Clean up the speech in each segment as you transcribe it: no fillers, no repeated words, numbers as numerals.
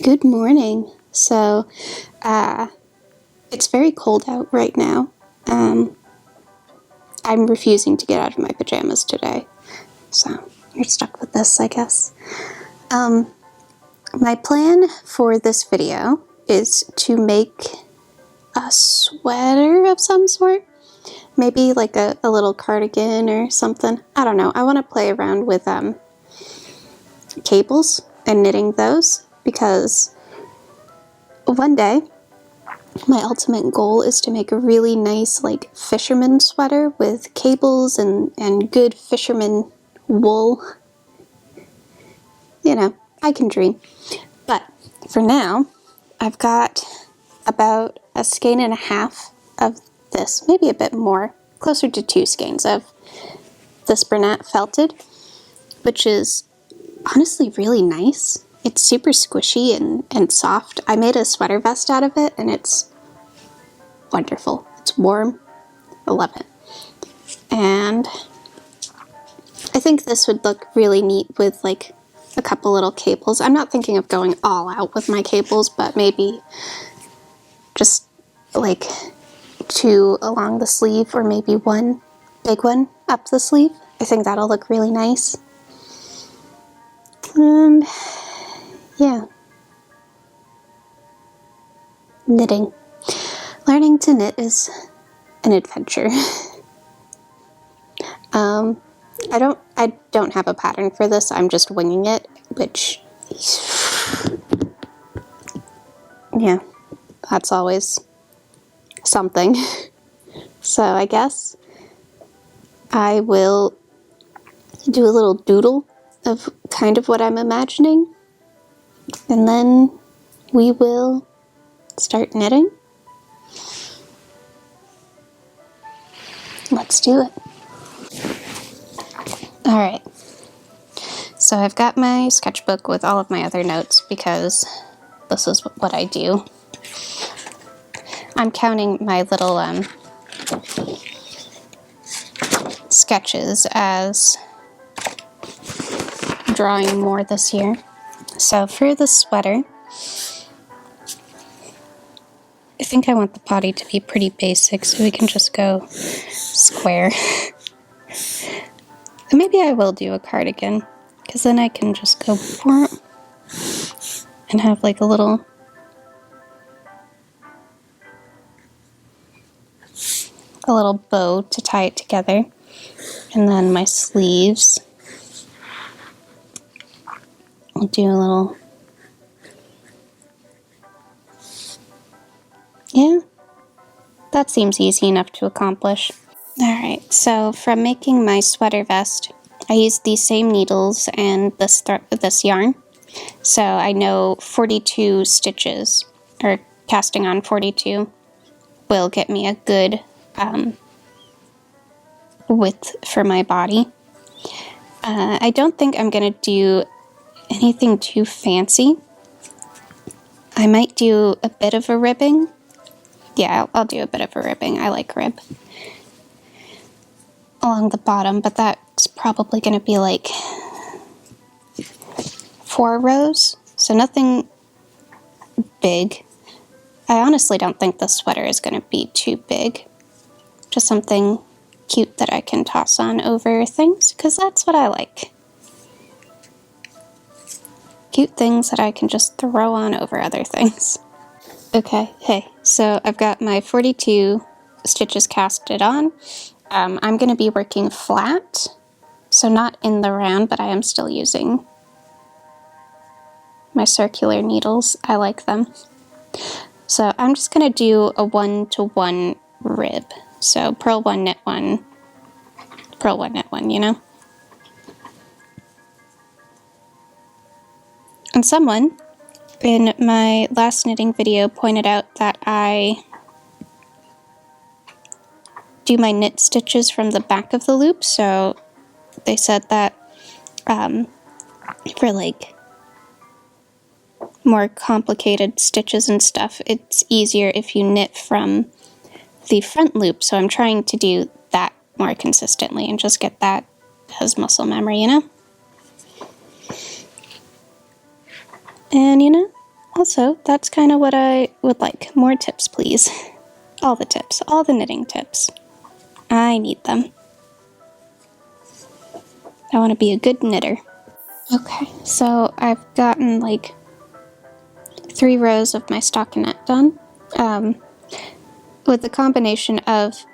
Good morning. It's very cold out right now. I'm refusing to get out of my pajamas today, so you're stuck with this, I guess. My plan for this video is to make a sweater of some sort. Maybe like a little cardigan or something. I don't know. I want to play around with cables and knitting those because one day my ultimate goal is to make a really nice like fisherman sweater with cables and good fisherman wool. You know, I can dream. But for now, I've got about a skein and a half of this, maybe a bit more, closer to 2 skeins of this Bernat felted, which is honestly really nice. It's super squishy and soft. I made a sweater vest out of it and it's wonderful. It's warm. I love it. And I think this would look really neat with like a couple little cables. I'm not thinking of going all out with my cables, but maybe just like 2 along the sleeve or maybe 1 big one up the sleeve. I think that'll look really nice. And yeah. Knitting. Learning to knit is an adventure. I don't have a pattern for this. I'm just winging it, which, yeah, that's always something. So I guess I will do a little doodle of kind of what I'm imagining, and then we will start knitting. Let's do it. Alright, so I've got my sketchbook with all of my other notes because this is what I do. I'm counting my little sketches as drawing more this year. So for the sweater, I think I want the body to be pretty basic so we can just go square. And maybe I will do a cardigan, because then I can just go and have like a little bow to tie it together. And then my sleeves, I'll do a little, yeah, that seems easy enough to accomplish. Alright, so from making my sweater vest, I used these same needles and this yarn. So I know 42 stitches, or casting on 42, will get me a good width for my body. I don't think I'm going to do anything too fancy. I might do a bit of a ribbing. Yeah, I'll do a bit of a ribbing. I like rib. Along the bottom, but that's probably going to be like 4 rows, so nothing big. I honestly don't think the sweater is going to be too big. Just something cute that I can toss on over things, because that's what I like. Cute things that I can just throw on over other things. Okay, hey, so I've got my 42 stitches casted on. I'm going to be working flat, so not in the round, but I am still using my circular needles. I like them. So I'm just going to do a 1-to-1 rib. So purl 1, knit 1, purl 1, knit 1, you know? And someone in my last knitting video pointed out that I do my knit stitches from the back of the loop, so they said that for like more complicated stitches and stuff, it's easier if you knit from the front loop, so I'm trying to do that more consistently and just get that as muscle memory, you know? And you know, Also, that's kind of what I would like. More tips, please. All the tips, all the knitting tips. I need them. I want to be a good knitter. Okay, so I've gotten like 3 rows of my stockinette done. With the combination of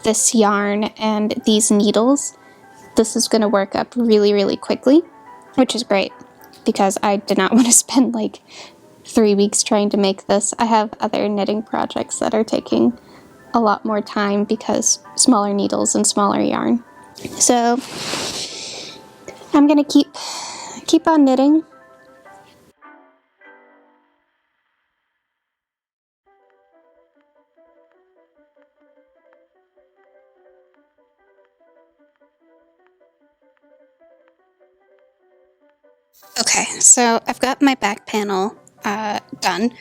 this yarn and these needles, this is going to work up really, really quickly, which is great because I did not want to spend like 3 weeks trying to make this. I have other knitting projects that are taking a lot more time because smaller needles and smaller yarn. So I'm going to keep on knitting. Okay, so I've got my back panel done.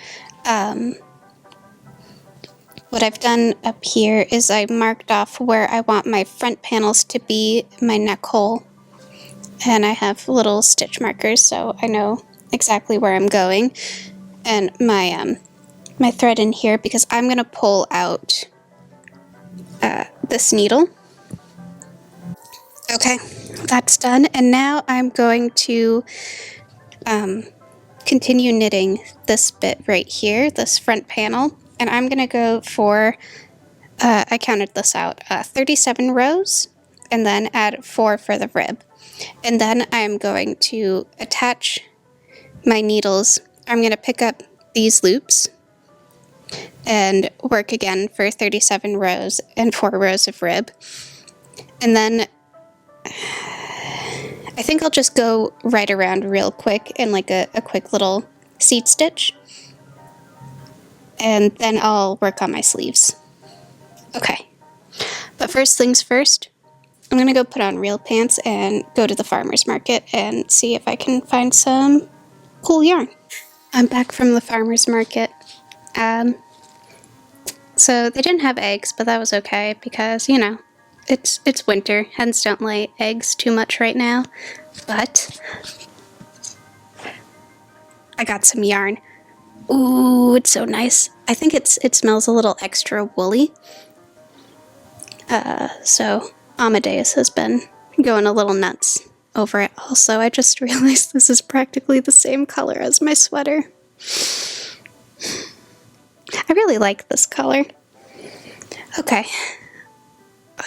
What I've done up here is I marked off where I want my front panels to be, my neck hole, and I have little stitch markers so I know exactly where I'm going, and my my thread in here because I'm going to pull out this needle. Okay, that's done, and now I'm going to continue knitting this bit right here, this front panel, and I'm going to go for, I counted this out, 37 rows, and then add 4 for the rib. And then I'm going to attach my needles. I'm going to pick up these loops and work again for 37 rows and 4 rows of rib. And then I think I'll just go right around real quick in like a quick little seat stitch. And then I'll work on my sleeves. Okay. But first things first, I'm gonna go put on real pants and go to the farmer's market and see if I can find some cool yarn. I'm back from the farmer's market. So they didn't have eggs, but that was okay because, you know, it's winter. Hens don't lay eggs too much right now. But I got some yarn. Ooh, it's so nice. I think it smells a little extra woolly. So Amadeus has been going a little nuts over it. Also, I just realized this is practically the same color as my sweater. I really like this color. Okay.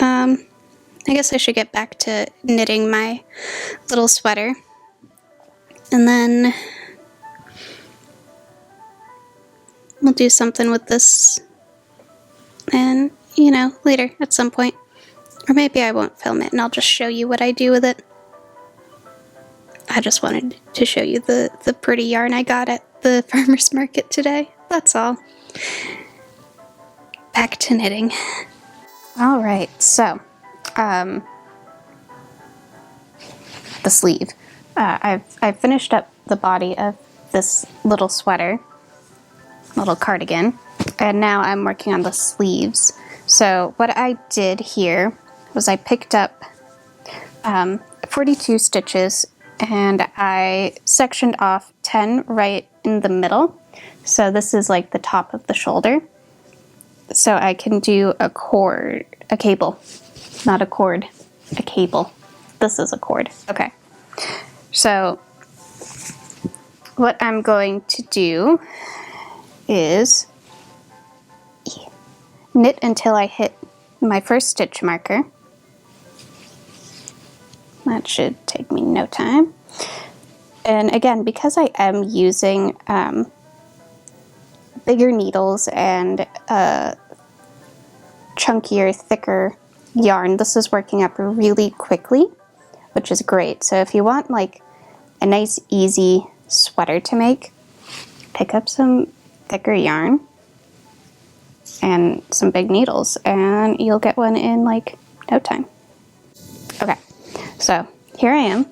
I guess I should get back to knitting my little sweater. And then we'll do something with this. And, you know, later at some point. Or maybe I won't film it and I'll just show you what I do with it. I just wanted to show you the pretty yarn I got at the farmer's market today. That's all. Back to knitting. Alright, so, the sleeve. I've finished up the body of this little sweater, little cardigan, and now I'm working on the sleeves. So what I did here was I picked up 42 stitches and I sectioned off 10 right in the middle. So this is like the top of the shoulder. So I can do a cord, a cable, not a cord, a cable. This is a cord. Okay. So what I'm going to do is knit until I hit my first stitch marker. That should take me no time. And again, because I am using bigger needles and chunkier, thicker yarn, this is working up really quickly, which is great. So if you want like a nice, easy sweater to make, pick up some thicker yarn and some big needles, and you'll get one in like no time. Okay, so here I am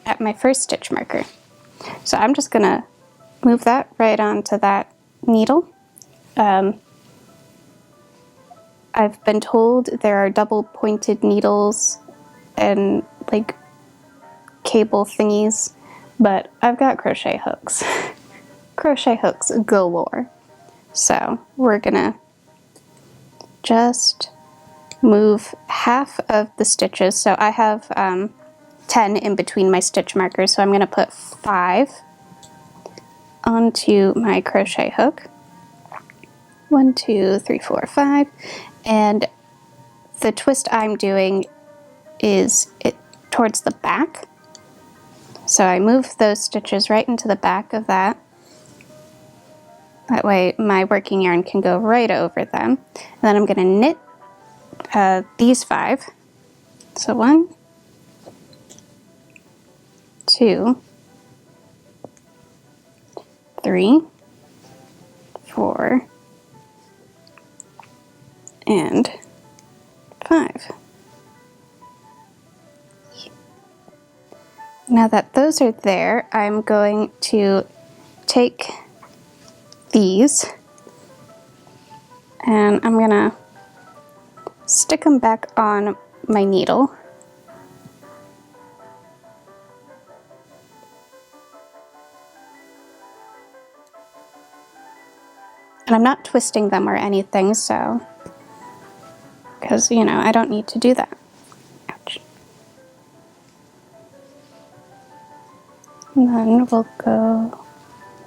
at my first stitch marker. So I'm just gonna move that right onto that needle. I've been told there are double pointed needles and like cable thingies, but I've got crochet hooks. crochet hooks galore. So we're gonna just move half of the stitches. So I have 10 in between my stitch markers, so I'm gonna put 5 onto my crochet hook. 1, 2, 3, 4, 5. And the twist I'm doing is towards the back. So I move those stitches right into the back of that. That way my working yarn can go right over them. And then I'm going to knit these 5. So 1, 2, 3, 4, and 5. Now that those are there, I'm going to take these and I'm gonna stick them back on my needle. And I'm not twisting them or anything, so, because, you know, I don't need to do that. Ouch. And then we'll go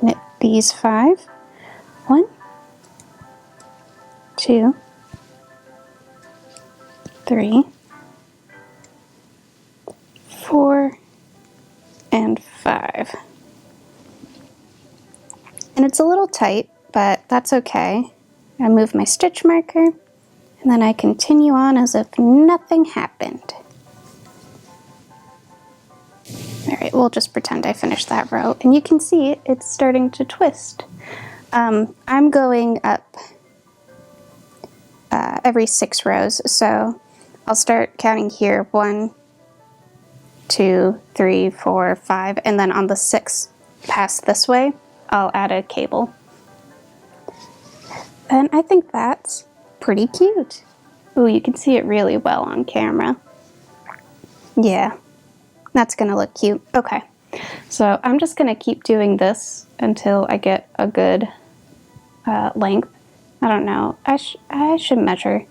knit these 5. 1, 2, 3, 4, and 5. And it's a little tight, but that's okay. I move my stitch marker, and then I continue on as if nothing happened. Alright, we'll just pretend I finished that row, and you can see it's starting to twist. I'm going up every 6 rows, so I'll start counting here. 1, 2, 3, 4, 5, and then on the 6th pass this way, I'll add a cable. And I think that's pretty cute. Ooh, you can see it really well on camera. Yeah, that's gonna look cute. Okay, so I'm just gonna keep doing this until I get a good length. I don't know, I should measure.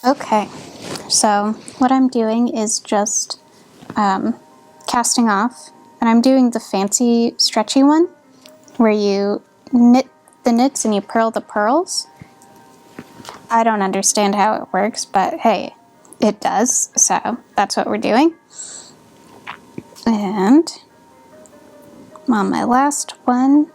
Okay, so what I'm doing is just casting off, and I'm doing the fancy stretchy one where you knit the knits and you purl the purls. I don't understand how it works, but hey, it does, so that's what we're doing. And on my last one.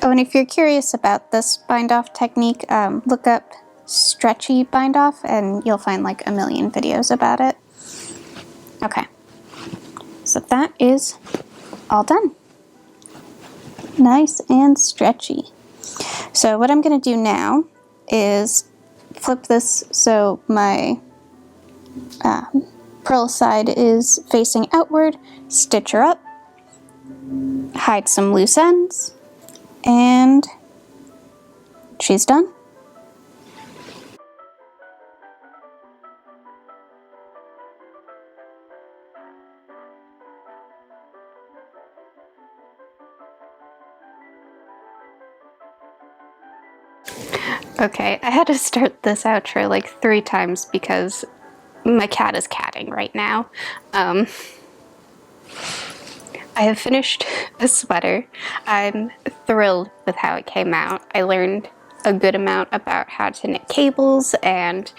Oh, and if you're curious about this bind off technique, look up stretchy bind off and you'll find like a million videos about it. Okay, so that is all done. Nice and stretchy. So what I'm going to do now is flip this so my purl side is facing outward, stitch her up, hide some loose ends, and she's done. Okay, I had to start this outro like 3 times because my cat is catting right now. I have finished a sweater. I'm thrilled with how it came out. I learned a good amount about how to knit cables, and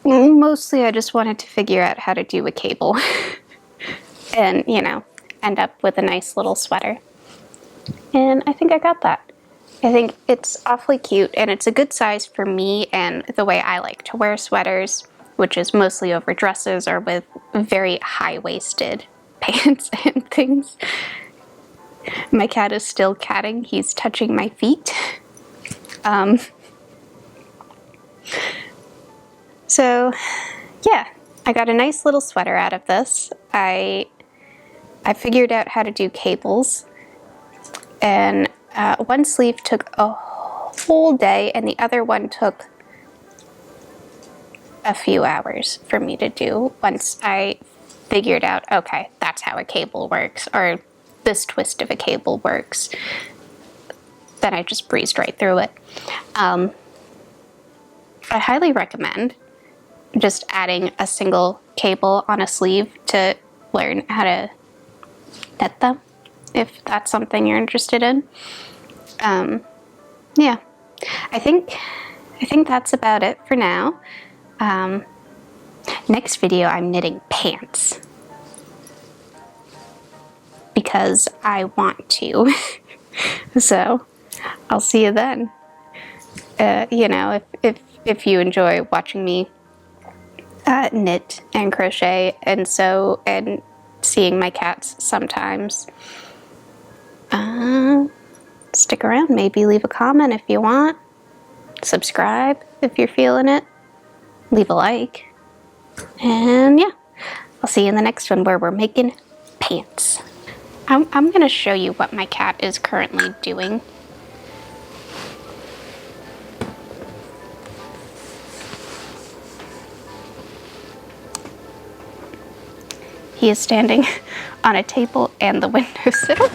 mostly I just wanted to figure out how to do a cable and, you know, end up with a nice little sweater. And I think I got that. I think it's awfully cute, and it's a good size for me and the way I like to wear sweaters, which is mostly over dresses or with very high-waisted pants and things. My cat is still catting. He's touching my feet. So yeah, I got a nice little sweater out of this. I figured out how to do cables, and one sleeve took a whole day and the other one took a few hours for me to do once I figured out, okay, that's how a cable works, or this twist of a cable works. Then I just breezed right through it. I highly recommend just adding a single cable on a sleeve to learn how to knit them, if that's something you're interested in. Yeah, I think that's about it for now. Next video, I'm knitting pants because I want to. So I'll see you then. You know, if you enjoy watching me knit and crochet and sew and seeing my cats sometimes, stick around. Maybe leave a comment if you want. Subscribe if you're feeling it. Leave a like. And yeah, I'll see you in the next one where we're making pants. I'm gonna show you what my cat is currently doing. He is standing on a table and the windowsill.